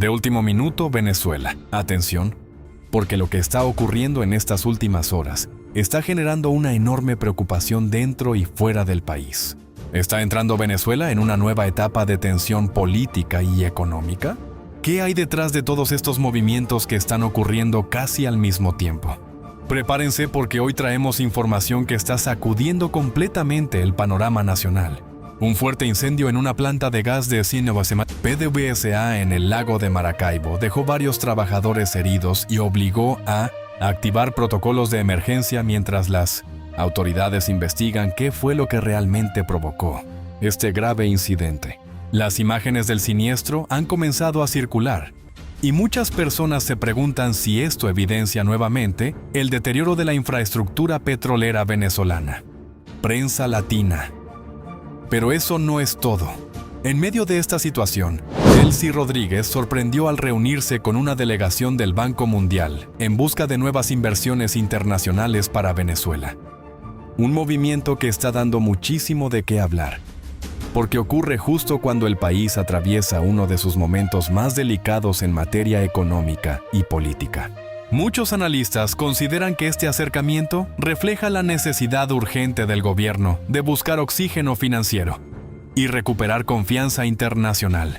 De último minuto, Venezuela. Atención, porque lo que está ocurriendo en estas últimas horas está generando una enorme preocupación dentro y fuera del país. ¿Está entrando Venezuela en una nueva etapa de tensión política y económica? ¿Qué hay detrás de todos estos movimientos que están ocurriendo casi al mismo tiempo? Prepárense porque hoy traemos información que está sacudiendo completamente el panorama nacional. Un fuerte incendio en una planta de gas de PDVSA en el lago de Maracaibo dejó varios trabajadores heridos y obligó a activar protocolos de emergencia mientras las autoridades investigan qué fue lo que realmente provocó este grave incidente. Las imágenes del siniestro han comenzado a circular y muchas personas se preguntan si esto evidencia nuevamente el deterioro de la infraestructura petrolera venezolana. Prensa latina. Pero eso no es todo. En medio de esta situación, Delcy Rodríguez sorprendió al reunirse con una delegación del Banco Mundial en busca de nuevas inversiones internacionales para Venezuela. Un movimiento que está dando muchísimo de qué hablar, porque ocurre justo cuando el país atraviesa uno de sus momentos más delicados en materia económica y política. Muchos analistas consideran que este acercamiento refleja la necesidad urgente del gobierno de buscar oxígeno financiero y recuperar confianza internacional.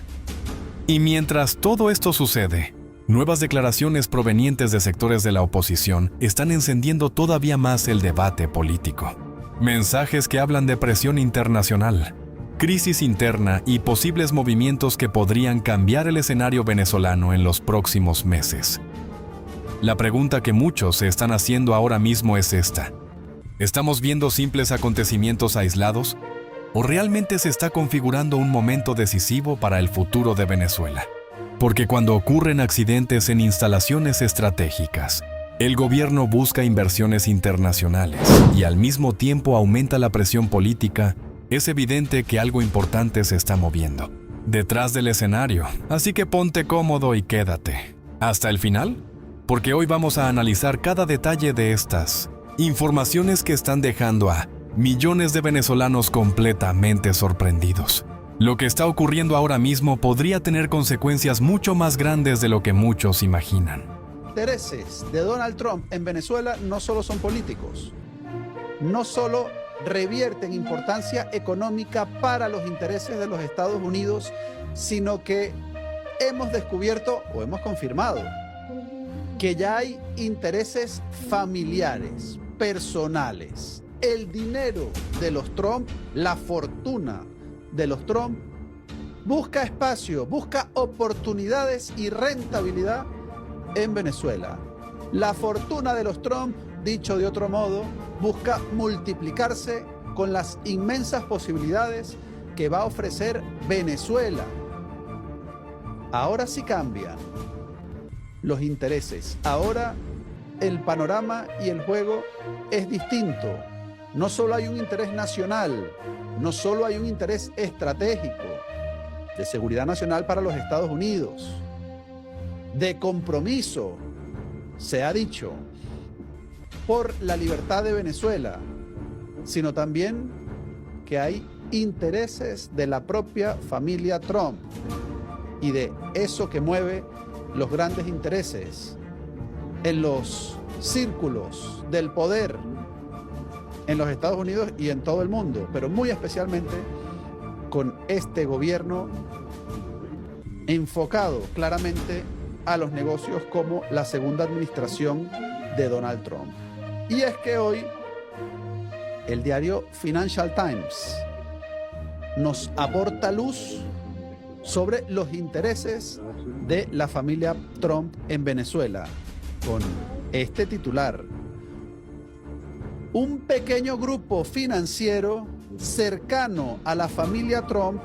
Y mientras todo esto sucede, nuevas declaraciones provenientes de sectores de la oposición están encendiendo todavía más el debate político. Mensajes que hablan de presión internacional, crisis interna y posibles movimientos que podrían cambiar el escenario venezolano en los próximos meses. La pregunta que muchos se están haciendo ahora mismo es esta: ¿estamos viendo simples acontecimientos aislados? ¿O realmente se está configurando un momento decisivo para el futuro de Venezuela? Porque cuando ocurren accidentes en instalaciones estratégicas, el gobierno busca inversiones internacionales y al mismo tiempo aumenta la presión política, es evidente que algo importante se está moviendo detrás del escenario. Así que ponte cómodo y quédate hasta el final, porque hoy vamos a analizar cada detalle de estas informaciones que están dejando a millones de venezolanos completamente sorprendidos. Lo que está ocurriendo ahora mismo podría tener consecuencias mucho más grandes de lo que muchos imaginan. Los intereses de Donald Trump en Venezuela no solo son políticos, no solo revierten importancia económica para los intereses de los Estados Unidos, sino que hemos descubierto o hemos confirmado que ya hay intereses familiares, personales. El dinero de los Trump, la fortuna de los Trump, busca espacio, busca oportunidades y rentabilidad en Venezuela. La fortuna de los Trump, dicho de otro modo, busca multiplicarse con las inmensas posibilidades que va a ofrecer Venezuela. Ahora sí cambian los intereses. Ahora el panorama y el juego es distinto. No solo hay un interés nacional, no solo hay un interés estratégico de seguridad nacional para los Estados Unidos, de compromiso, se ha dicho, por la libertad de Venezuela, sino también que hay intereses de la propia familia Trump y de eso que mueve los grandes intereses en los círculos del poder en los Estados Unidos y en todo el mundo, pero muy especialmente con este gobierno enfocado claramente a los negocios como la segunda administración de Donald Trump. Y es que hoy el diario Financial Times nos aporta luz sobre los intereses de la familia Trump en Venezuela, con este titular: un pequeño grupo financiero cercano a la familia Trump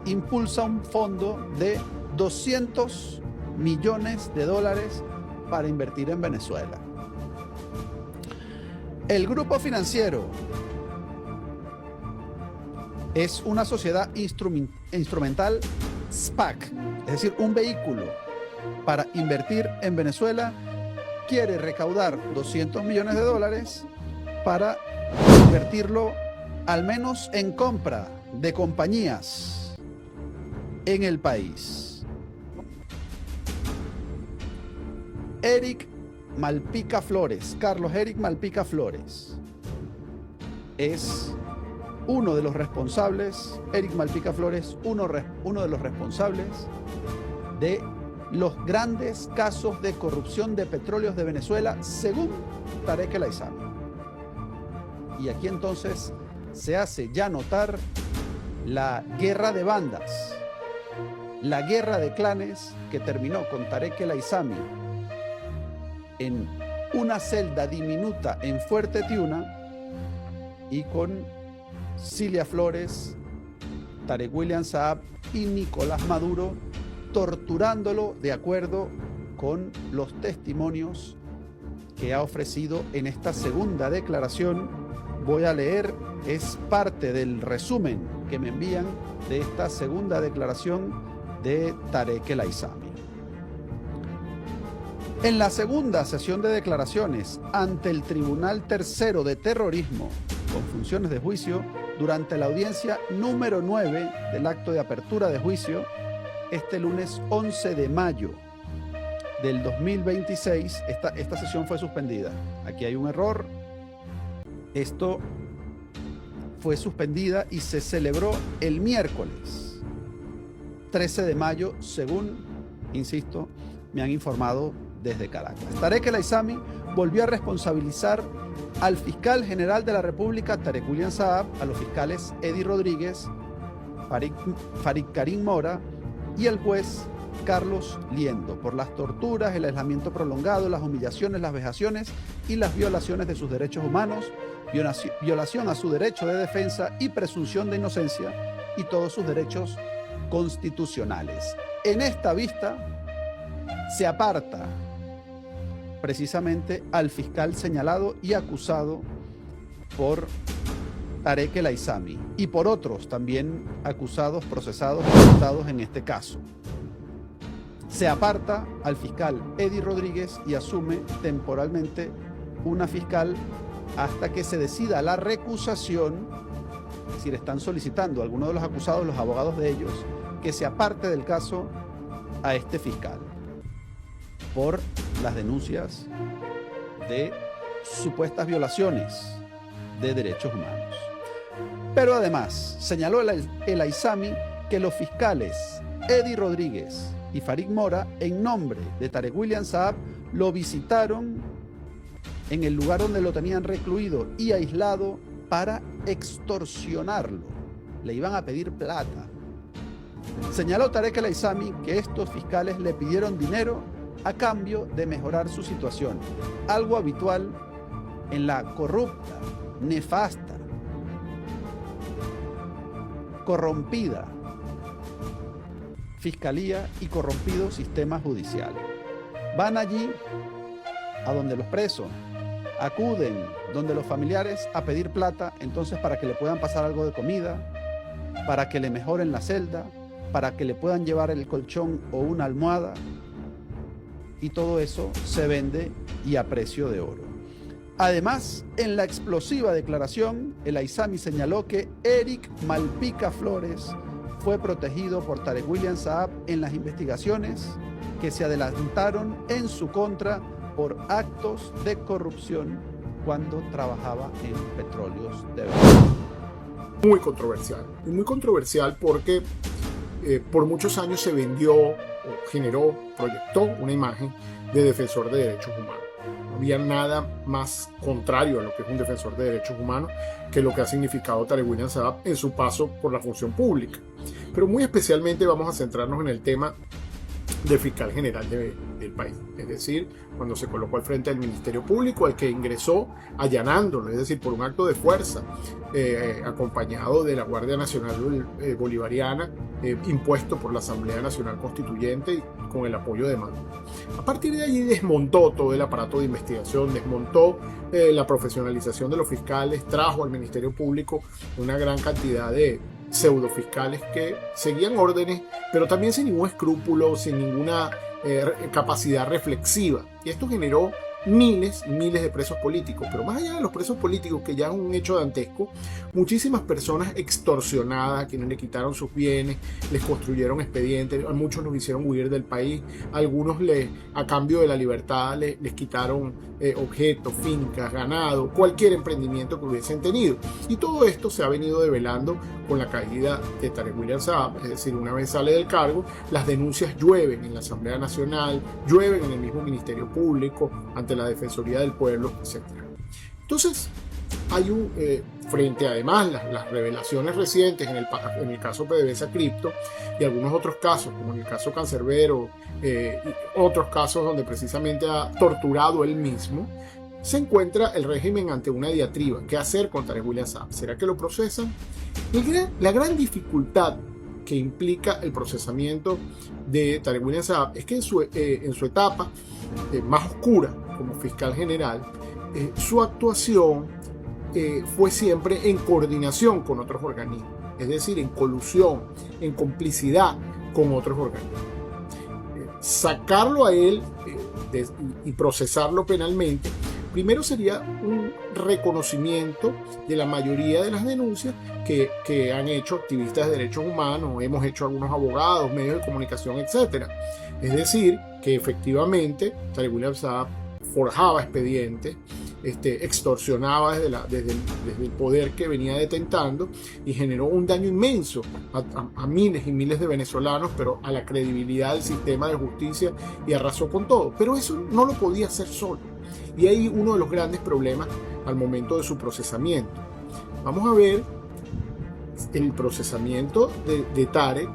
impulsa un fondo de $200 millones para invertir en Venezuela. El grupo financiero es una sociedad instrumental SPAC, es decir, un vehículo para invertir en Venezuela. Quiere recaudar $200 millones para invertirlo al menos en compra de compañías en el país. Eric Malpica Flores, Carlos Eric Malpica Flores, es uno de los responsables, Eric Malpica Flores, uno de los responsables de los grandes casos de corrupción de petróleos de Venezuela, según Tarek El Aissami. Y aquí entonces se hace ya notar la guerra de bandas, la guerra de clanes que terminó con Tarek El Aissami en una celda diminuta en Fuerte Tiuna y con Cilia Flores, Tarek William Saab y Nicolás Maduro torturándolo de acuerdo con los testimonios que ha ofrecido en esta segunda declaración. Voy a leer, es parte del resumen que me envían de esta segunda declaración de Tarek El Aissami. En la segunda sesión de declaraciones ante el Tribunal Tercero de Terrorismo con funciones de juicio, durante la audiencia número 9 del acto de apertura de juicio, este lunes 11 de mayo del 2026, esta sesión fue suspendida. Aquí hay un error. Esto fue suspendida y se celebró el miércoles 13 de mayo, según, insisto, me han informado desde Caracas. Tarek El Aissami volvió a responsabilizar al fiscal general de la República, Tarek William Saab, a los fiscales Eddie Rodríguez, Farid Karim Mora y el juez Carlos Liendo por las torturas, el aislamiento prolongado, las humillaciones, las vejaciones y las violaciones de sus derechos humanos, violación a su derecho de defensa y presunción de inocencia y todos sus derechos constitucionales. En esta vista se aparta precisamente al fiscal señalado y acusado por Tarek El Aissami y por otros también acusados, procesados, imputados en este caso. Se aparta al fiscal Eddie Rodríguez y asume temporalmente una fiscal hasta que se decida la recusación, es decir, están solicitando a algunos de los acusados, los abogados de ellos, que se aparte del caso a este fiscal por las denuncias de supuestas violaciones de derechos humanos. Pero además señaló el Aissami que los fiscales Eddie Rodríguez y Farid Mora, en nombre de Tarek William Saab, lo visitaron en el lugar donde lo tenían recluido y aislado para extorsionarlo. Le iban a pedir plata. Señaló Tarek El Aissami que estos fiscales le pidieron dinero a cambio de mejorar su situación, algo habitual en la corrupta, nefasta, corrompida fiscalía y corrompido sistema judicial. Van allí a donde los presos, acuden donde los familiares a pedir plata, entonces para que le puedan pasar algo de comida, para que le mejoren la celda, para que le puedan llevar el colchón o una almohada, y todo eso se vende y a precio de oro. Además, en la explosiva declaración, el Aissami señaló que Eric Malpica Flores fue protegido por Tarek William Saab en las investigaciones que se adelantaron en su contra por actos de corrupción cuando trabajaba en Petróleos de Venezuela. Muy controversial porque por muchos años se vendió, generó, proyectó una imagen de defensor de derechos humanos. No había nada más contrario a lo que es un defensor de derechos humanos que lo que ha significado Tarek William Saab en su paso por la función pública. Pero muy especialmente vamos a centrarnos en el tema del fiscal general del país, es decir, cuando se colocó al frente del Ministerio Público, al que ingresó allanándolo, es decir, por un acto de fuerza, acompañado de la Guardia Nacional Bolivariana, impuesto por la Asamblea Nacional Constituyente y con el apoyo de Maduro. A partir de allí desmontó todo el aparato de investigación, desmontó la profesionalización de los fiscales, trajo al Ministerio Público una gran cantidad de pseudofiscales que seguían órdenes, pero también sin ningún escrúpulo, sin ninguna capacidad reflexiva. Y esto generó miles y miles de presos políticos, pero más allá de los presos políticos, que ya es un hecho dantesco, muchísimas personas extorsionadas, quienes le quitaron sus bienes, les construyeron expedientes, a muchos los hicieron huir del país, algunos a cambio de la libertad les quitaron objetos, fincas, ganado, cualquier emprendimiento que hubiesen tenido. Y todo esto se ha venido develando con la caída de Tarek William Saab, es decir, una vez sale del cargo, las denuncias llueven en la Asamblea Nacional, llueven en el mismo Ministerio Público, ante la Defensoría del Pueblo, etc. Entonces, hay frente además las revelaciones recientes en el caso PDVSA Cripto y algunos otros casos, como en el caso Cancerbero y otros casos donde precisamente ha torturado él mismo, se encuentra el régimen ante una diatriba. ¿Qué hacer con Tarek William Saab? ¿Será que lo procesan? La gran dificultad que implica el procesamiento de Tarek William Saab es que en su etapa más oscura como fiscal general, su actuación fue siempre en coordinación con otros organismos, es decir, en colusión, en complicidad con otros organismos. Sacarlo a él y procesarlo penalmente, primero sería un reconocimiento de la mayoría de las denuncias que han hecho activistas de derechos humanos, hemos hecho algunos abogados, medios de comunicación, etc. Es decir, que efectivamente Tarek William Saab forjaba expedientes, extorsionaba desde el poder que venía detentando y generó un daño inmenso a miles y miles de venezolanos, pero a la credibilidad del sistema de justicia, y arrasó con todo. Pero eso no lo podía hacer solo. Y ahí uno de los grandes problemas al momento de su procesamiento. Vamos a ver el procesamiento de Tarek,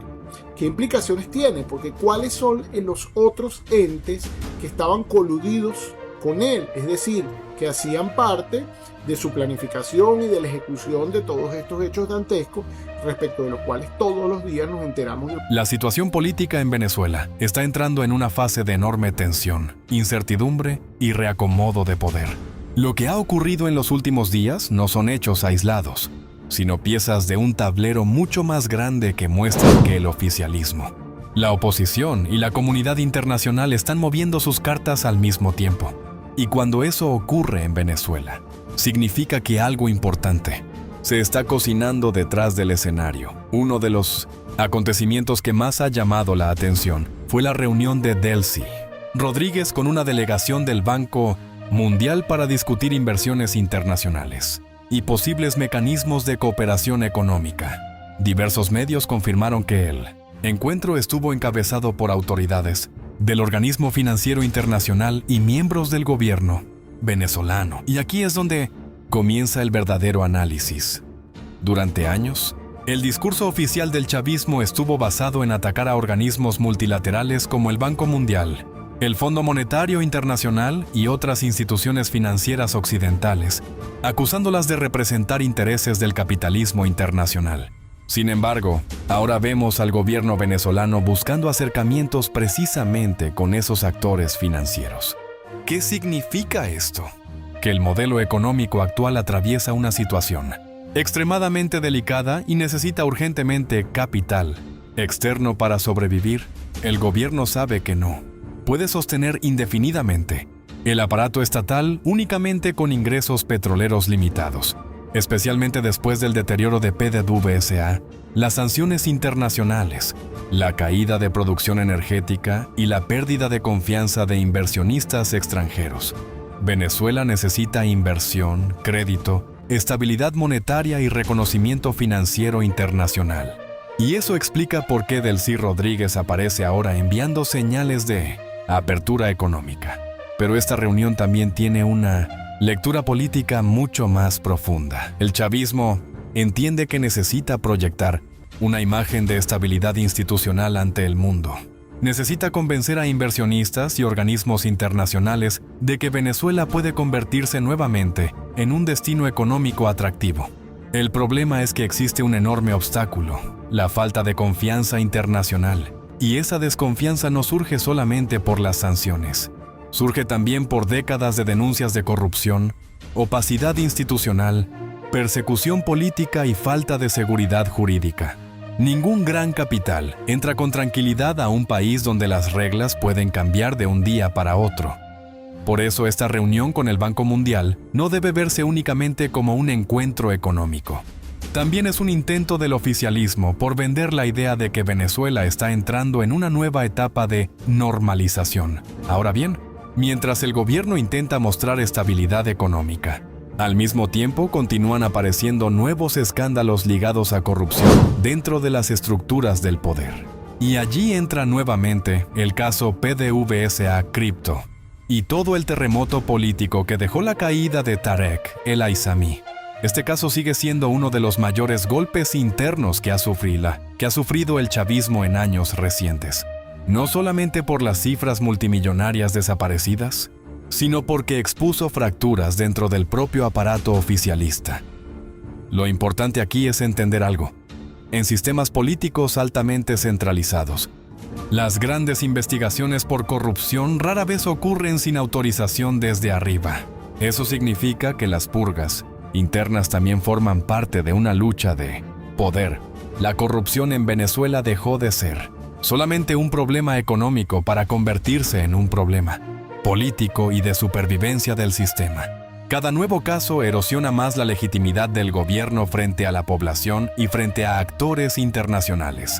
qué implicaciones tiene, porque cuáles son los otros entes que estaban coludidos con él, es decir, que hacían parte de su planificación y de la ejecución de todos estos hechos dantescos, respecto de los cuales todos los días nos enteramos. La situación política en Venezuela está entrando en una fase de enorme tensión, incertidumbre y reacomodo de poder. Lo que ha ocurrido en los últimos días no son hechos aislados, sino piezas de un tablero mucho más grande que muestran que el oficialismo, la oposición y la comunidad internacional están moviendo sus cartas al mismo tiempo. Y cuando eso ocurre en Venezuela, significa que algo importante se está cocinando detrás del escenario. Uno de los acontecimientos que más ha llamado la atención fue la reunión de Delcy Rodríguez con una delegación del Banco Mundial para discutir inversiones internacionales y posibles mecanismos de cooperación económica. Diversos medios confirmaron que el encuentro estuvo encabezado por autoridades del Organismo Financiero Internacional y miembros del gobierno venezolano. Y aquí es donde comienza el verdadero análisis. Durante años, el discurso oficial del chavismo estuvo basado en atacar a organismos multilaterales como el Banco Mundial, el Fondo Monetario Internacional y otras instituciones financieras occidentales, acusándolas de representar intereses del capitalismo internacional. Sin embargo, ahora vemos al gobierno venezolano buscando acercamientos precisamente con esos actores financieros. ¿Qué significa esto? Que el modelo económico actual atraviesa una situación extremadamente delicada y necesita urgentemente capital externo para sobrevivir. El gobierno sabe que no puede sostener indefinidamente el aparato estatal únicamente con ingresos petroleros limitados, especialmente después del deterioro de PDVSA, las sanciones internacionales, la caída de producción energética y la pérdida de confianza de inversionistas extranjeros. Venezuela necesita inversión, crédito, estabilidad monetaria y reconocimiento financiero internacional. Y eso explica por qué Delcy Rodríguez aparece ahora enviando señales de apertura económica. Pero esta reunión también tiene una lectura política mucho más profunda. El chavismo entiende que necesita proyectar una imagen de estabilidad institucional ante el mundo. Necesita convencer a inversionistas y organismos internacionales de que Venezuela puede convertirse nuevamente en un destino económico atractivo. El problema es que existe un enorme obstáculo, la falta de confianza internacional. Y esa desconfianza no surge solamente por las sanciones. Surge también por décadas de denuncias de corrupción, opacidad institucional, persecución política y falta de seguridad jurídica. Ningún gran capital entra con tranquilidad a un país donde las reglas pueden cambiar de un día para otro. Por eso esta reunión con el Banco Mundial no debe verse únicamente como un encuentro económico. También es un intento del oficialismo por vender la idea de que Venezuela está entrando en una nueva etapa de normalización. Ahora bien, mientras el gobierno intenta mostrar estabilidad económica, al mismo tiempo continúan apareciendo nuevos escándalos ligados a corrupción dentro de las estructuras del poder. Y allí entra nuevamente el caso PDVSA Crypto y todo el terremoto político que dejó la caída de Tarek El Aissami. Este caso sigue siendo uno de los mayores golpes internos que ha sufrido el chavismo en años recientes. No solamente por las cifras multimillonarias desaparecidas, sino porque expuso fracturas dentro del propio aparato oficialista. Lo importante aquí es entender algo. En sistemas políticos altamente centralizados, las grandes investigaciones por corrupción rara vez ocurren sin autorización desde arriba. Eso significa que las purgas internas también forman parte de una lucha de poder. La corrupción en Venezuela dejó de ser solamente un problema económico para convertirse en un problema político y de supervivencia del sistema. Cada nuevo caso erosiona más la legitimidad del gobierno frente a la población y frente a actores internacionales.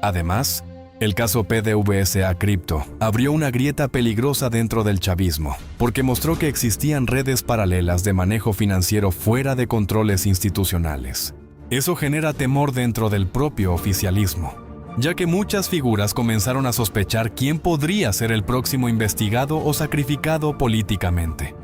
Además, el caso PDVSA Crypto abrió una grieta peligrosa dentro del chavismo, porque mostró que existían redes paralelas de manejo financiero fuera de controles institucionales. Eso genera temor dentro del propio oficialismo, ya que muchas figuras comenzaron a sospechar quién podría ser el próximo investigado o sacrificado políticamente.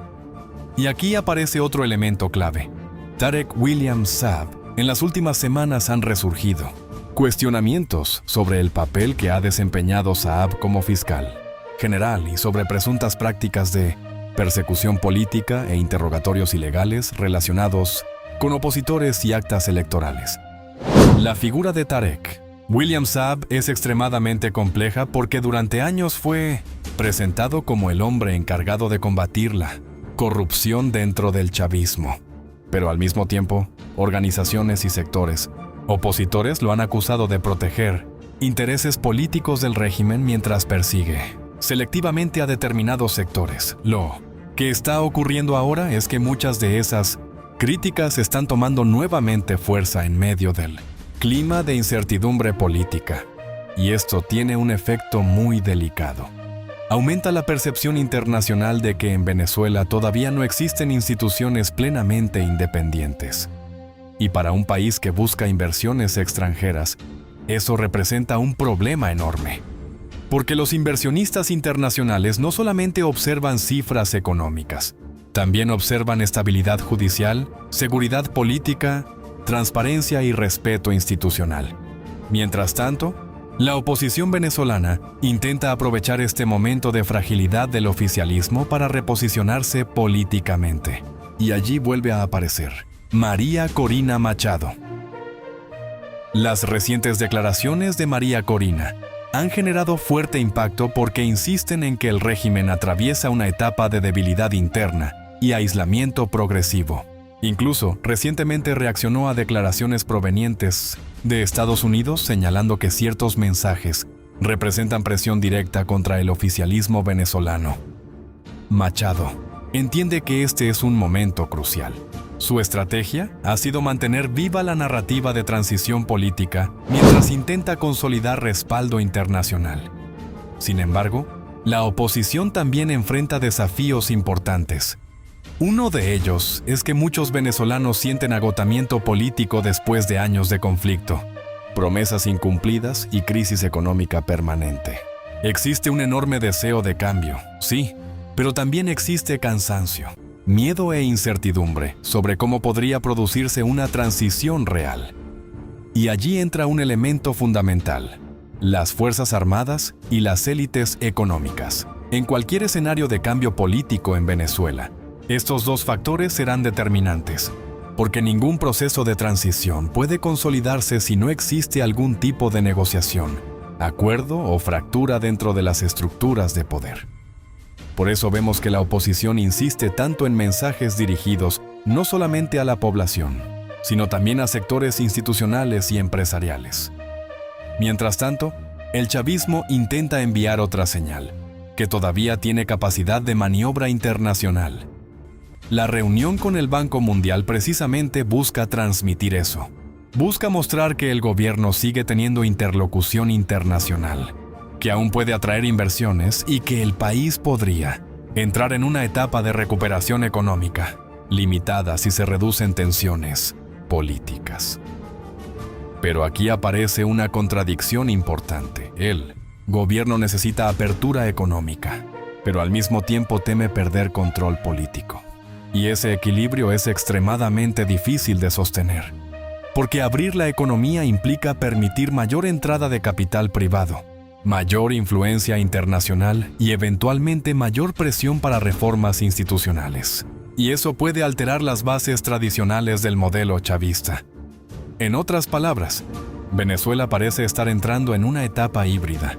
Y aquí aparece otro elemento clave. Tarek William Saab en las últimas semanas han resurgido cuestionamientos sobre el papel que ha desempeñado Saab como fiscal general y sobre presuntas prácticas de persecución política e interrogatorios ilegales relacionados con opositores y actas electorales. La figura de Tarek William Saab es extremadamente compleja porque durante años fue presentado como el hombre encargado de combatir la corrupción dentro del chavismo. Pero al mismo tiempo, organizaciones y sectores opositores lo han acusado de proteger intereses políticos del régimen mientras persigue selectivamente a determinados sectores. Lo que está ocurriendo ahora es que muchas de esas críticas están tomando nuevamente fuerza en medio del clima de incertidumbre política, y esto tiene un efecto muy delicado. Aumenta la percepción internacional de que en Venezuela todavía no existen instituciones plenamente independientes. Y para un país que busca inversiones extranjeras, eso representa un problema enorme. Porque los inversionistas internacionales no solamente observan cifras económicas, también observan estabilidad judicial, seguridad política, transparencia y respeto institucional. Mientras tanto, la oposición venezolana intenta aprovechar este momento de fragilidad del oficialismo para reposicionarse políticamente. Y allí vuelve a aparecer María Corina Machado. Las recientes declaraciones de María Corina han generado fuerte impacto porque insisten en que el régimen atraviesa una etapa de debilidad interna y aislamiento progresivo. Incluso, recientemente reaccionó a declaraciones provenientes de Estados Unidos señalando que ciertos mensajes representan presión directa contra el oficialismo venezolano. Machado entiende que este es un momento crucial. Su estrategia ha sido mantener viva la narrativa de transición política mientras intenta consolidar respaldo internacional. Sin embargo, la oposición también enfrenta desafíos importantes. Uno de ellos es que muchos venezolanos sienten agotamiento político después de años de conflicto, promesas incumplidas y crisis económica permanente. Existe un enorme deseo de cambio, sí, pero también existe cansancio, miedo e incertidumbre sobre cómo podría producirse una transición real. Y allí entra un elemento fundamental: las Fuerzas Armadas y las élites económicas. En cualquier escenario de cambio político en Venezuela, estos dos factores serán determinantes, porque ningún proceso de transición puede consolidarse si no existe algún tipo de negociación, acuerdo o fractura dentro de las estructuras de poder. Por eso vemos que la oposición insiste tanto en mensajes dirigidos no solamente a la población, sino también a sectores institucionales y empresariales. Mientras tanto, el chavismo intenta enviar otra señal: que todavía tiene capacidad de maniobra internacional. La reunión con el Banco Mundial precisamente busca transmitir eso. Busca mostrar que el gobierno sigue teniendo interlocución internacional, que aún puede atraer inversiones y que el país podría entrar en una etapa de recuperación económica, limitada si se reducen tensiones políticas. Pero aquí aparece una contradicción importante. El gobierno necesita apertura económica, pero al mismo tiempo teme perder control político. Y ese equilibrio es extremadamente difícil de sostener, porque abrir la economía implica permitir mayor entrada de capital privado, mayor influencia internacional y eventualmente mayor presión para reformas institucionales. Y eso puede alterar las bases tradicionales del modelo chavista. En otras palabras, Venezuela parece estar entrando en una etapa híbrida,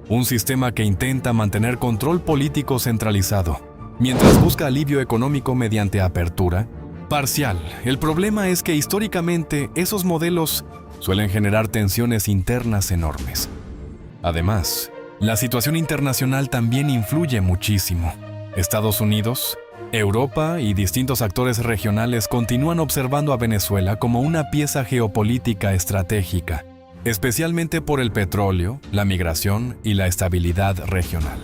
un sistema que intenta mantener control político centralizado, mientras busca alivio económico mediante apertura parcial. El problema es que históricamente esos modelos suelen generar tensiones internas enormes. Además, la situación internacional también influye muchísimo. Estados Unidos, Europa y distintos actores regionales continúan observando a Venezuela como una pieza geopolítica estratégica, especialmente por el petróleo, la migración y la estabilidad regional.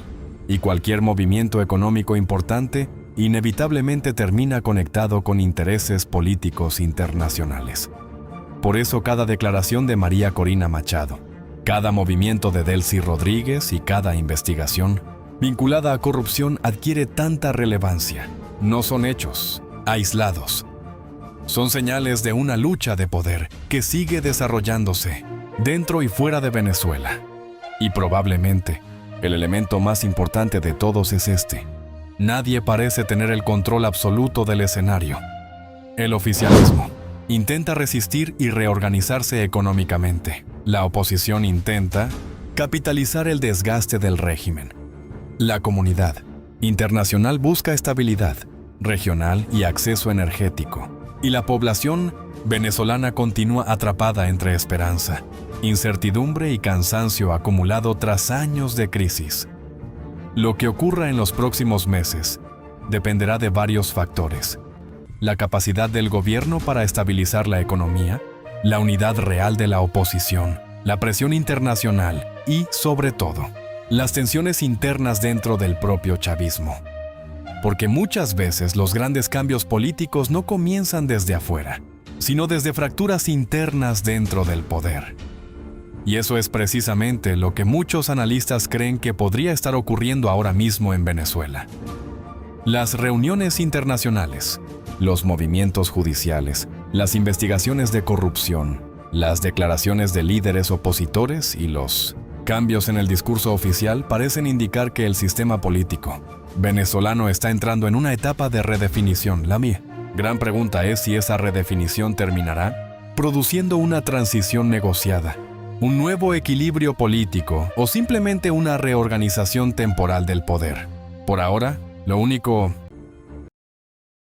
Y cualquier movimiento económico importante inevitablemente termina conectado con intereses políticos internacionales. Por eso cada declaración de María Corina Machado, cada movimiento de Delcy Rodríguez y cada investigación vinculada a corrupción adquiere tanta relevancia. No son hechos aislados. Son señales de una lucha de poder que sigue desarrollándose dentro y fuera de Venezuela. Y probablemente, el elemento más importante de todos es este. Nadie parece tener el control absoluto del escenario. El oficialismo intenta resistir y reorganizarse económicamente. La oposición intenta capitalizar el desgaste del régimen. La comunidad internacional busca estabilidad regional y acceso energético. Y la población venezolana continúa atrapada entre esperanza, incertidumbre y cansancio acumulado tras años de crisis. Lo que ocurra en los próximos meses dependerá de varios factores: la capacidad del gobierno para estabilizar la economía, la unidad real de la oposición, la presión internacional y, sobre todo, las tensiones internas dentro del propio chavismo. Porque muchas veces los grandes cambios políticos no comienzan desde afuera, sino desde fracturas internas dentro del poder. Y eso es precisamente lo que muchos analistas creen que podría estar ocurriendo ahora mismo en Venezuela. Las reuniones internacionales, los movimientos judiciales, las investigaciones de corrupción, las declaraciones de líderes opositores y los cambios en el discurso oficial parecen indicar que el sistema político venezolano está entrando en una etapa de redefinición. La gran pregunta es si esa redefinición terminará produciendo una transición negociada, un nuevo equilibrio político o simplemente una reorganización temporal del poder. Por ahora, lo único